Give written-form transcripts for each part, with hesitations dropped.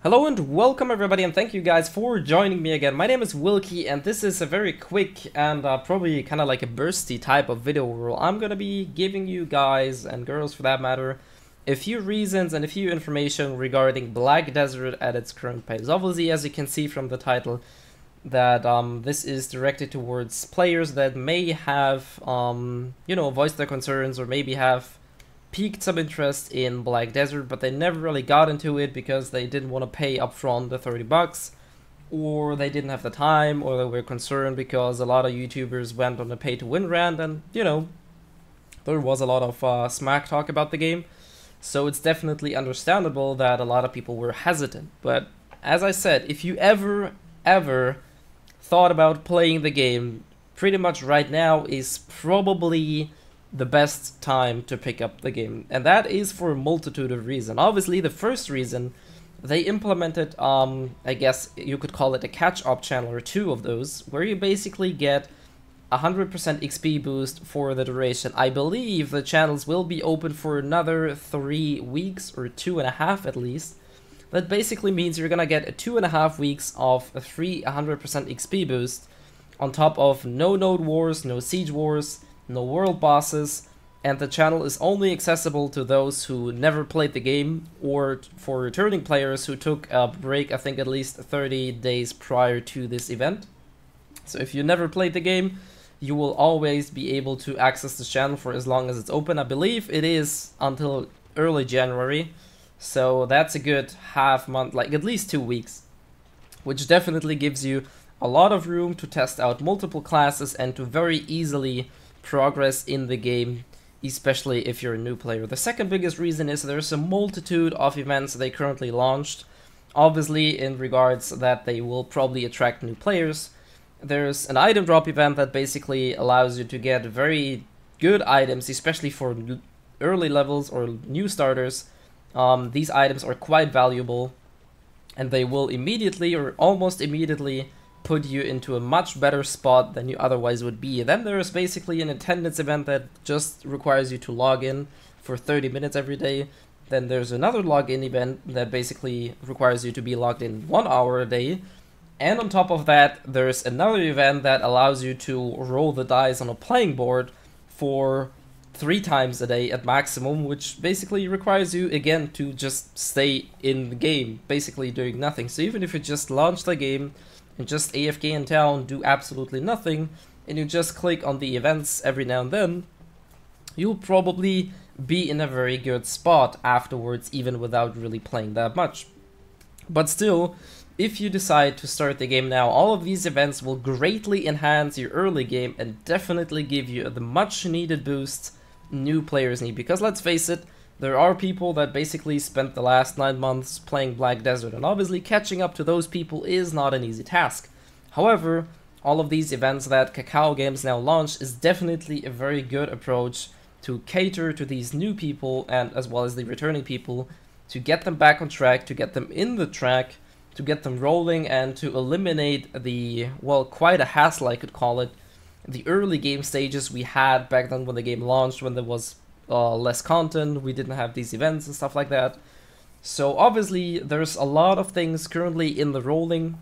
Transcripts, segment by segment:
Hello and welcome everybody, and thank you guys for joining me again. My name is Wilkie and this is a very quick and probably kind of like a bursty type of video where I'm gonna be giving you guys, and girls for that matter, a few reasons and a few information regarding Black Desert at its current pace. Obviously, as you can see from the title, that this is directed towards players that may have voiced their concerns or maybe have piqued some interest in Black Desert, but they never really got into it because they didn't want to pay upfront the 30 bucks, or they didn't have the time, or they were concerned because a lot of YouTubers went on a pay-to-win rant, and there was a lot of smack talk about the game. So it's definitely understandable that a lot of people were hesitant. But as I said, if you ever thought about playing the game, pretty much right now is probably the best time to pick up the game, and that is for a multitude of reasons. Obviously, the first reason, they implemented, I guess you could call it a catch-up channel or two of those, where you basically get 100% XP boost for the duration. I believe the channels will be open for another 3 weeks, or 2.5 at least. That basically means you're gonna get 2.5 weeks of a free 100% XP boost, on top of no node wars, no siege wars, no world bosses, and the channel is only accessible to those who never played the game, or for returning players who took a break, I think at least 30 days prior to this event. So if you never played the game, you will always be able to access this channel for as long as it's open. I believe it is until early January, so that's a good half month, like at least 2 weeks, which definitely gives you a lot of room to test out multiple classes and to very easily progress in the game, especially if you're a new player. The second biggest reason is there's a multitude of events they currently launched, obviously in regards that they will probably attract new players. There's an item drop event that basically allows you to get very good items, especially for early levels or new starters. These items are quite valuable, and they will immediately or almost immediately put you into a much better spot than you otherwise would be. Then there's basically an attendance event that just requires you to log in for 30 minutes every day. Then there's another login event that basically requires you to be logged in 1 hour a day. And on top of that, there's another event that allows you to roll the dice on a playing board for 3 times a day at maximum, which basically requires you again to just stay in the game, basically doing nothing. So even if you just launch the game and just AFK in town, do absolutely nothing, and you just click on the events every now and then, you'll probably be in a very good spot afterwards, even without really playing that much. But still, if you decide to start the game now, all of these events will greatly enhance your early game and definitely give you the much needed boost new players need. Because let's face it, there are people that basically spent the last 9 months playing Black Desert, and obviously catching up to those people is not an easy task. However, all of these events that Kakao Games now launched is definitely a very good approach to cater to these new people, and as well as the returning people, to get them back on track, to get them in the track, to get them rolling, and to eliminate the, well, quite a hassle I could call it, the early game stages we had back then when the game launched, when there was less content, we didn't have these events and stuff like that. So obviously there's a lot of things currently in the rolling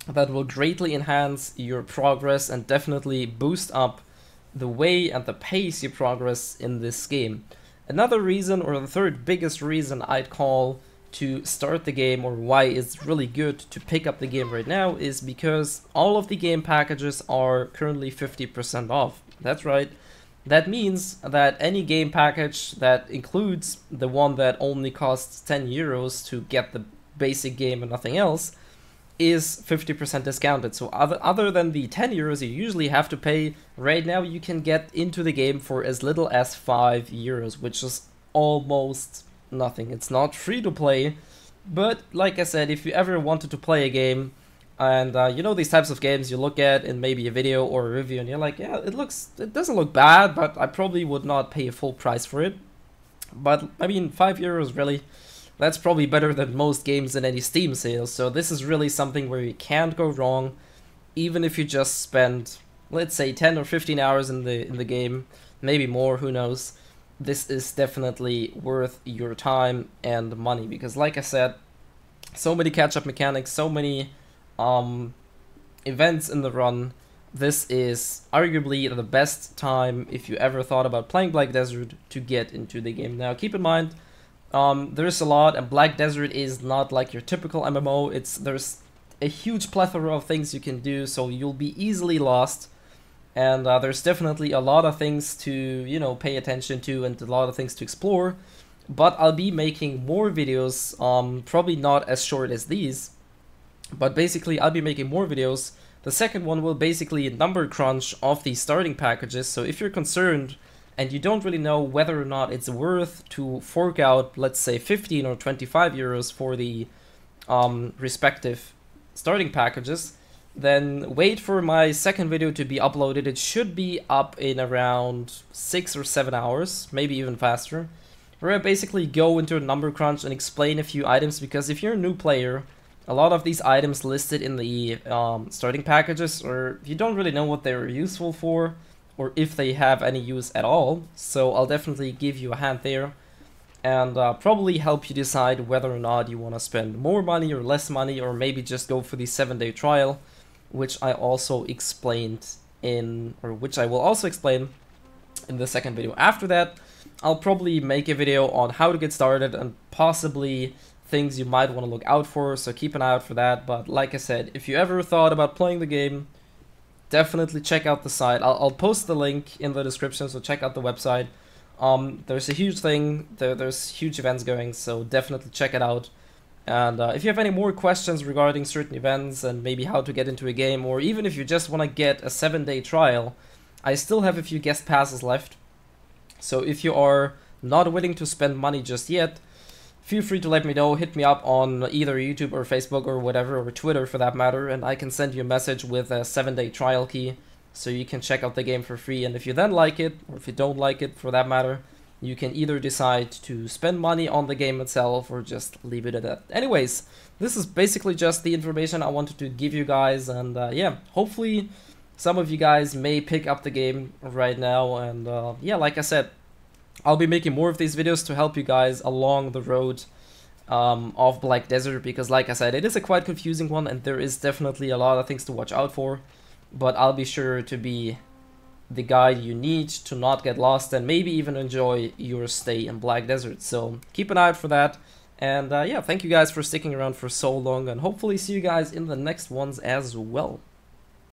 that will greatly enhance your progress and definitely boost up the way and the pace you progress in this game. Another reason, or the third biggest reason I'd call to start the game, or why it's really good to pick up the game right now, is because all of the game packages are currently 50% off. That's right. That means that any game package that includes the one that only costs 10 euros to get the basic game and nothing else is 50% discounted. So other than the 10 euros you usually have to pay, right now you can get into the game for as little as 5 euros, which is almost nothing. It's not free to play, but like I said, if you ever wanted to play a game, and these types of games you look at in maybe a video or a review and you're like, yeah, it doesn't look bad, but I probably would not pay a full price for it. But I mean, 5 euros really, that's probably better than most games in any Steam sales. So this is really something where you can't go wrong, even if you just spend, let's say, 10 or 15 hours in the game, maybe more, who knows. This is definitely worth your time and money, because like I said, So many catch-up mechanics, so many events in the run. This is arguably the best time, if you ever thought about playing Black Desert, to get into the game. Now keep in mind, there's a lot, and Black Desert is not like your typical MMO. There's a huge plethora of things you can do, so you'll be easily lost. And there's definitely a lot of things to, you know, pay attention to and a lot of things to explore. But I'll be making more videos, probably not as short as these, but basically I'll be making more videos. The second one will basically number crunch of the starting packages, so if you're concerned and you don't really know whether or not it's worth to fork out, let's say 15 or 25 euros for the respective starting packages, then wait for my second video to be uploaded. It should be up in around 6 or 7 hours, maybe even faster, where I basically go into a number crunch and explain a few items, because if you're a new player, a lot of these items listed in the starting packages, or you don't really know what they're useful for, or if they have any use at all. So I'll definitely give you a hand there, and probably help you decide whether or not you want to spend more money or less money, or maybe just go for the 7-day trial, which I also explained in, or which I will also explain in the second video. After that, I'll probably make a video on how to get started and possibly things you might want to look out for, so keep an eye out for that. But like I said, if you ever thought about playing the game, definitely check out the site. I'll post the link in the description, so check out the website. There's a huge thing, there's huge events going, so definitely check it out. And if you have any more questions regarding certain events and maybe how to get into a game, or even if you just want to get a 7-day trial, I still have a few guest passes left. So if you are not willing to spend money just yet, feel free to let me know. Hit me up on either YouTube or Facebook or whatever, or Twitter for that matter, and I can send you a message with a 7-day trial key, so you can check out the game for free. And if you then like it, or if you don't like it for that matter, you can either decide to spend money on the game itself or just leave it at that. Anyways, this is basically just the information I wanted to give you guys, and yeah, hopefully some of you guys may pick up the game right now. And yeah, like I said, I'll be making more of these videos to help you guys along the road of Black Desert, because like I said, it is a quite confusing one and there is definitely a lot of things to watch out for, but I'll be sure to be the guide you need to not get lost and maybe even enjoy your stay in Black Desert. So keep an eye out for that, and yeah, thank you guys for sticking around for so long, and hopefully see you guys in the next ones as well.